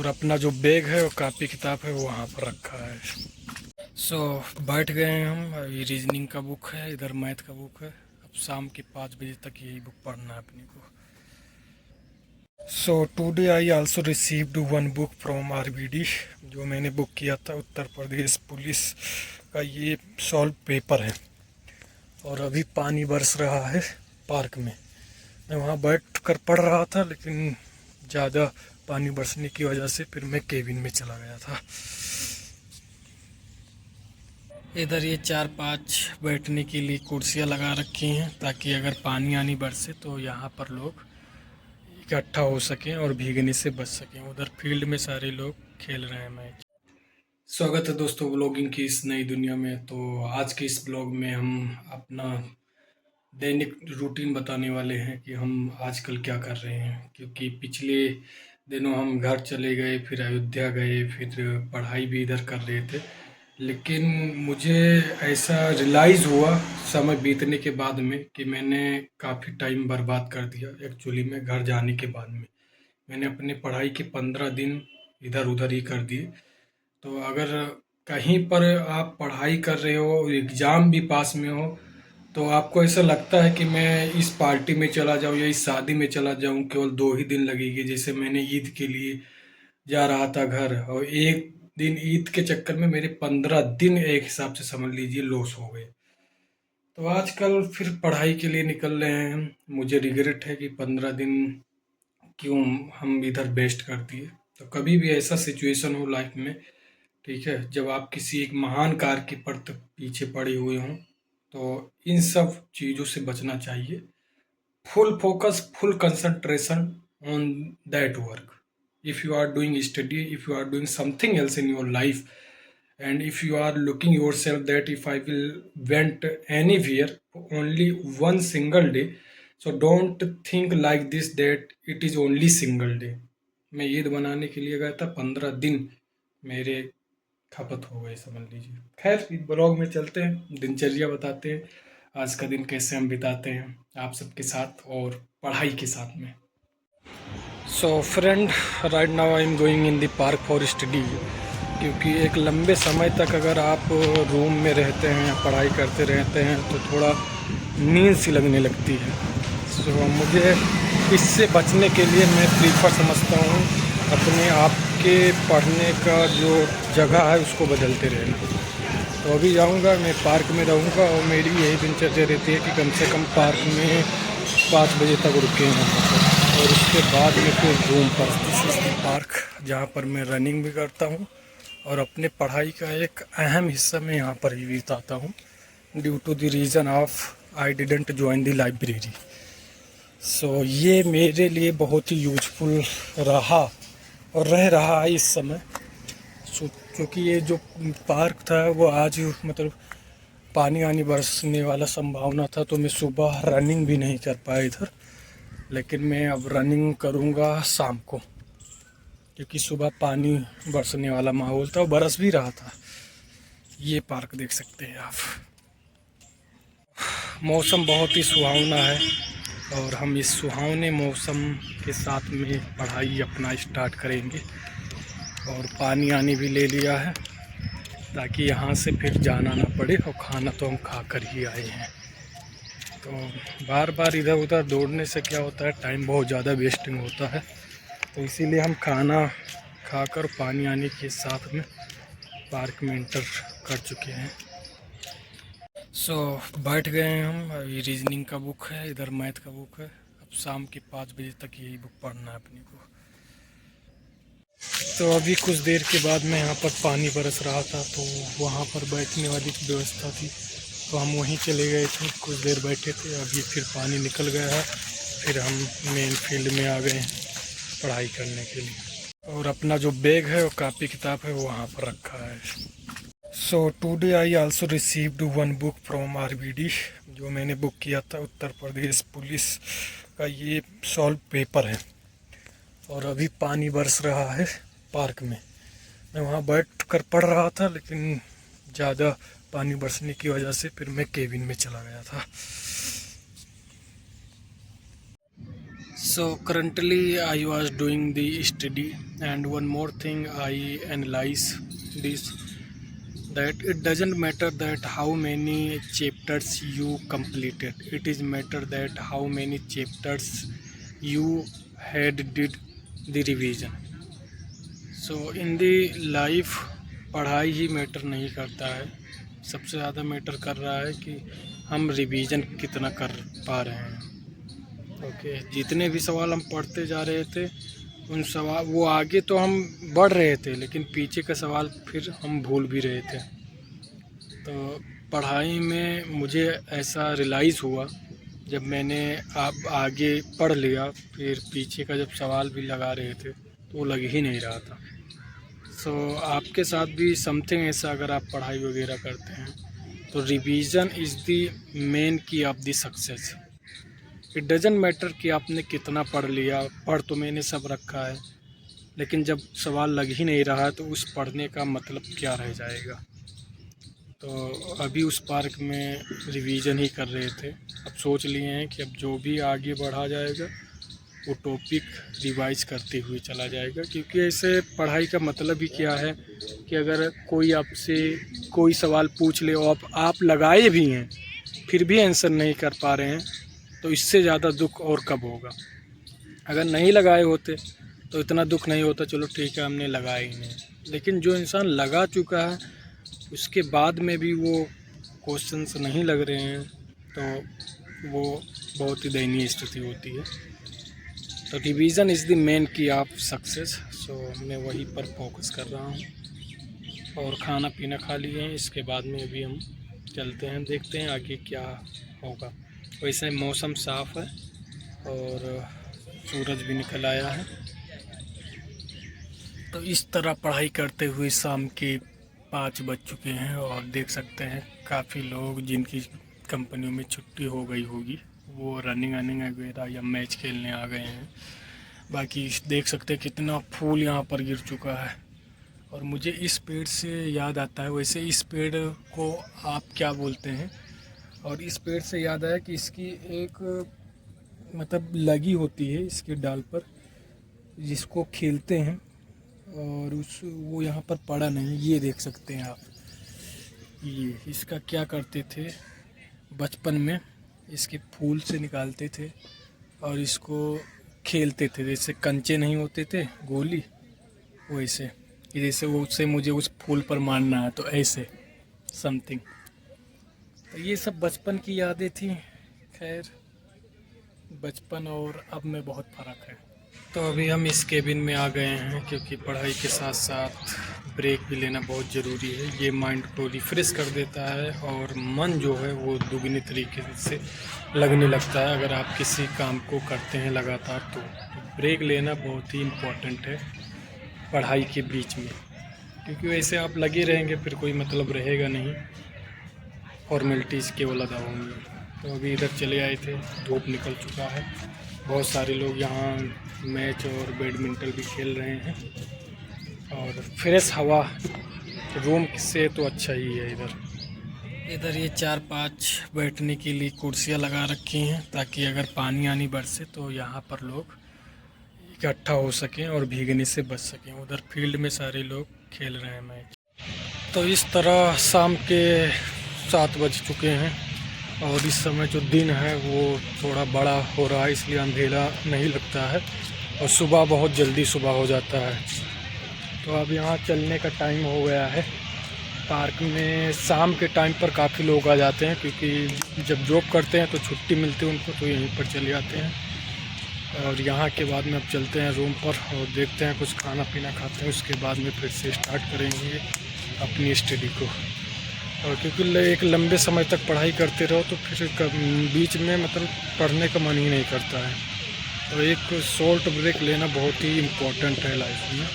और अपना जो बैग है और कापी किताब है वो वहाँ पर रखा है। बैठ गए हैं हम। ये रीजनिंग का बुक है, इधर मैथ का बुक है। अब शाम के 5 बजे तक यही बुक पढ़ना है अपने को। Today I also received one book from RBD. जो मैंने बुक किया था उत्तर प्रदेश पुलिस का, ये सॉल्व पेपर है। और अभी पानी बरस रहा है पार्क में। मैं वहाँ बैठ कर पढ़ रहा था, लेकिन ज़्यादा पानी बरसने की वजह से फिर मैं केबिन में चला गया था। इधर ये 4-5 बैठने के लिए कुर्सियाँ लगा रखी हैं, ताकि अगर पानी आनी बरसे तो यहाँ पर लोग इकट्ठा हो सकें और भीगने से बच सकें। उधर फील्ड में सारे लोग खेल रहे हैं मैच। स्वागत है दोस्तों ब्लॉगिंग की इस नई दुनिया में। तो आज के इस ब्लॉग में हम अपना दैनिक रूटीन बताने वाले हैं कि हम आजकल क्या कर रहे हैं। क्योंकि पिछले दिनों हम घर चले गए, फिर अयोध्या गए, फिर पढ़ाई भी इधर कर रहे थे। लेकिन मुझे ऐसा रियलाइज़ हुआ समय बीतने के बाद में कि मैंने काफ़ी टाइम बर्बाद कर दिया एक्चुअली में। घर जाने के बाद में मैंने अपने पढ़ाई के 15 दिन इधर उधर ही कर दिए। तो अगर कहीं पर आप पढ़ाई कर रहे हो, एग्ज़ाम भी पास में हो, तो आपको ऐसा लगता है कि मैं इस पार्टी में चला जाऊं या इस शादी में चला जाऊं, केवल 2 ही दिन लगेगी। जैसे मैंने ईद के लिए जा रहा था घर, और एक दिन ईद के चक्कर में मेरे 15 दिन एक हिसाब से समझ लीजिए लॉस हो गए। तो आजकल फिर पढ़ाई के लिए निकल रहे हैं हम। मुझे रिग्रेट है कि 15 दिन क्यों हम इधर वेस्ट कर दिए। तो कभी भी ऐसा सिचुएशन हो लाइफ में, ठीक है, जब आप किसी एक महान कार्य के प्रति पीछे पड़े हुए हों, तो इन सब चीज़ों से बचना चाहिए। Full focus, full concentration on that work. If you are doing study, if you are doing something else in your life, and if you are looking yourself that if I will went anywhere only one single day, so don't think like this that it is only single day। मैं ईद बनाने के लिए गया था, 15 दिन मेरे खपत हो गए समझ लीजिए। खैर, इस ब्लॉग में चलते हैं, दिनचर्या बताते हैं आज का दिन कैसे हम बिताते हैं आप सबके साथ और पढ़ाई के साथ में। Friend, right now I am going in the park for study. क्योंकि एक लंबे समय तक अगर आप रूम में रहते हैं, पढ़ाई करते रहते हैं, तो थोड़ा नींद सी लगने लगती है। मुझे इससे बचने के लिए मैं प्रीफर समझता हूँ अपने आप के पढ़ने का जो जगह है उसको बदलते रहना। तो अभी जाऊँगा, मैं पार्क में रहूँगा, और मेरी यही दिनचर्या रहती है कि कम से कम पार्क में 5 बजे तक रुके हैं, और उसके बाद में फिर रूम पर। दिस इज़ द पार्क जहाँ पर मैं रनिंग भी करता हूँ, और अपने पढ़ाई का एक अहम हिस्सा मैं यहाँ पर ही बिताता हूँ, due to the reason of I didn't join the library. ये मेरे लिए बहुत ही यूजफुल रहा और रह रहा है इस समय। क्योंकि ये जो पार्क था वो आज मतलब पानी आनी बरसने वाला संभावना था, तो मैं सुबह रनिंग भी नहीं कर पाया इधर। लेकिन मैं अब रनिंग करूँगा शाम को, क्योंकि सुबह पानी बरसने वाला माहौल था और बरस भी रहा था। ये पार्क देख सकते हैं आप। मौसम बहुत ही सुहावना है, और हम इस सुहावने मौसम के साथ में पढ़ाई अपना स्टार्ट करेंगे। और पानी आने भी ले लिया है, ताकि यहाँ से फिर जाना ना पड़े, और खाना तो हम खा कर ही आए हैं। तो बार बार इधर उधर दौड़ने से क्या होता है, टाइम बहुत ज़्यादा वेस्टिंग होता है। तो इसीलिए हम खाना खाकर पानी आने के साथ में पार्क में एंटर कर चुके हैं। बैठ गए हैं हम। ये रीजनिंग का बुक है, इधर मैथ का बुक है। अब शाम के 5 बजे तक यही बुक पढ़ना है अपने को। तो अभी कुछ देर के बाद में यहाँ पर पानी बरस रहा था, तो वहाँ पर बैठने वाली व्यवस्था थी, तो हम वहीं चले गए थे, कुछ देर बैठे थे। अभी फिर पानी निकल गया है, फिर हम मेन फील्ड में आ गए हैं पढ़ाई करने के लिए। और अपना जो बैग है और कापी किताब है वो वहाँ पर रखा है। Today I also received one book from RBD. जो मैंने बुक किया था उत्तर प्रदेश पुलिस का, ये सॉल्व पेपर है। और अभी पानी बरस रहा है पार्क में। मैं वहाँ बैठ कर पढ़ रहा था, लेकिन ज़्यादा पानी बरसने की वजह से फिर मैं केबिन में चला गया था। So currently I was doing the study, and one more thing I analyze this, that it doesn't matter that how many chapters you completed. It is matter that how many chapters you had did the revision. So in the life पढ़ाई ही matter नहीं करता है, सबसे ज़्यादा matter कर रहा है कि हम रिवीजन कितना कर पा रहे हैं। ओके, जितने भी सवाल हम पढ़ते जा रहे थे उन सवाल वो आगे तो हम बढ़ रहे थे, लेकिन पीछे का सवाल फिर हम भूल भी रहे थे। तो पढ़ाई में मुझे ऐसा रियलाइज़ हुआ जब मैंने अब आगे पढ़ लिया, फिर पीछे का जब सवाल भी लगा रहे थे तो वो लग ही नहीं रहा था। सो आपके साथ भी समथिंग ऐसा अगर आप पढ़ाई वगैरह करते हैं तो रिवीजन इज़ द मेन की of the success. It doesn't matter कि आपने कितना पढ़ लिया, पढ़ तो मैंने सब रखा है, लेकिन जब सवाल लग ही नहीं रहा है तो उस पढ़ने का मतलब क्या रह जाएगा। तो अभी उस पार्क में रिवीजन ही कर रहे थे। अब सोच लिए हैं कि अब जो भी आगे बढ़ा जाएगा वो टॉपिक रिवाइज करते हुए चला जाएगा, क्योंकि ऐसे पढ़ाई का मतलब ही क्या है कि अगर कोई आपसे कोई सवाल पूछ ले और आप लगाए भी हैं फिर भी आंसर नहीं कर पा रहे हैं, तो इससे ज़्यादा दुख और कब होगा। अगर नहीं लगाए होते तो इतना दुख नहीं होता, चलो ठीक है हमने लगाए ही नहीं, लेकिन जो इंसान लगा चुका है उसके बाद में भी वो क्वेश्चंस नहीं लग रहे हैं तो वो बहुत ही दयनीय स्थिति होती है। तो रिवीजन इज़ द मेन की ऑफ सक्सेस। सो मैं वही पर फोकस कर रहा हूँ और खाना पीना खा लिए हैं, इसके बाद में भी हम चलते हैं, देखते हैं आगे क्या होगा। वैसे मौसम साफ़ है और सूरज भी निकल आया है। तो इस तरह पढ़ाई करते हुए शाम के 5 बज चुके हैं और देख सकते हैं काफ़ी लोग जिनकी कंपनियों में छुट्टी हो गई होगी वो रनिंग वगैरह या मैच खेलने आ गए हैं। बाकी देख सकते हैं कितना फूल यहाँ पर गिर चुका है। और मुझे इस पेड़ से याद आता है, वैसे इस पेड़ को आप क्या बोलते हैं, और इस पेड़ से याद आया कि इसकी एक मतलब लगी होती है इसके डाल पर जिसको खेलते हैं, और उस वो यहाँ पर पड़ा नहीं, ये देख सकते हैं आप। ये इसका क्या करते थे बचपन में, इसके फूल से निकालते थे और इसको खेलते थे, जैसे कंचे नहीं होते थे गोली वैसे, कि जैसे वो उससे मुझे उस फूल पर मारना है तो ऐसे समथिंग। तो ये सब बचपन की यादें थी। खैर बचपन और अब में बहुत फ़र्क है। तो अभी हम इस केबिन में आ गए हैं क्योंकि पढ़ाई के साथ साथ ब्रेक भी लेना बहुत ज़रूरी है। ये माइंड को रिफ़्रेश कर देता है और मन जो है वो दुगनी तरीके से लगने लगता है अगर आप किसी काम को करते हैं लगातार। तो ब्रेक लेना बहुत ही इम्पोर्टेंट है पढ़ाई के बीच में, क्योंकि वैसे आप लगे रहेंगे फिर कोई मतलब रहेगा नहीं, फॉर्मेलिटीज़ केवल अदा होंगी। तो अभी इधर चले आए थे, धूप निकल चुका है, बहुत सारे लोग यहाँ मैच और बैडमिंटन भी खेल रहे हैं और फ्रेश हवा रूम से तो अच्छा ही है। इधर ये 4-5 बैठने के लिए कुर्सियाँ लगा रखी हैं ताकि अगर पानी आनी बरसे तो यहाँ पर लोग इकट्ठा हो सकें और भीगने से बच सकें। उधर फील्ड में सारे लोग खेल रहे हैं मैच। तो इस तरह शाम के 7 बज चुके हैं और इस समय जो दिन है वो थोड़ा बड़ा हो रहा है, इसलिए अंधेरा नहीं लगता है और सुबह बहुत जल्दी सुबह हो जाता है। तो अब यहाँ चलने का टाइम हो गया है। पार्क में शाम के टाइम पर काफ़ी लोग आ जाते हैं, क्योंकि जब जॉब करते हैं तो छुट्टी मिलती है उनको, तो यहीं पर चले जाते हैं। और यहाँ के बाद में अब चलते हैं रूम पर और देखते हैं कुछ खाना पीना खाते हैं, उसके बाद में फिर से स्टार्ट करेंगे अपनी स्टडी को। और क्योंकि एक लंबे समय तक पढ़ाई करते रहो तो फिर बीच में मतलब पढ़ने का मन ही नहीं करता है। तो एक शॉर्ट ब्रेक लेना बहुत ही इम्पोर्टेंट है लाइफ में,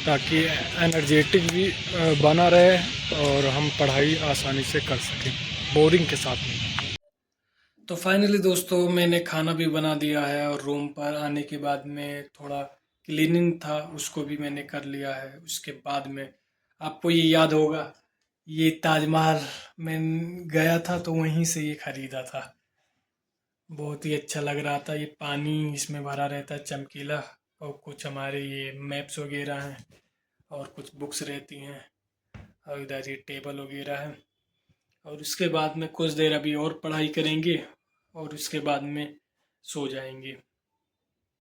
ताकि एनर्जेटिक भी बना रहे और हम पढ़ाई आसानी से कर सकें बोरिंग के साथ में। तो फाइनली दोस्तों मैंने खाना भी बना दिया है और रूम पर आने के बाद में थोड़ा क्लीनिंग था उसको भी मैंने कर लिया है। उसके बाद में आपको ये याद होगा ये ताजमहल मैं गया था तो वहीं से ये ख़रीदा था। बहुत ही अच्छा लग रहा था। ये पानी इसमें भरा रहता है चमकीला, और कुछ हमारे ये मैप्स वगैरह हैं और कुछ बुक्स रहती हैं, और इधर ये टेबल वगैरह है। और उसके बाद में कुछ देर अभी और पढ़ाई करेंगे और उसके बाद में सो जाएंगे।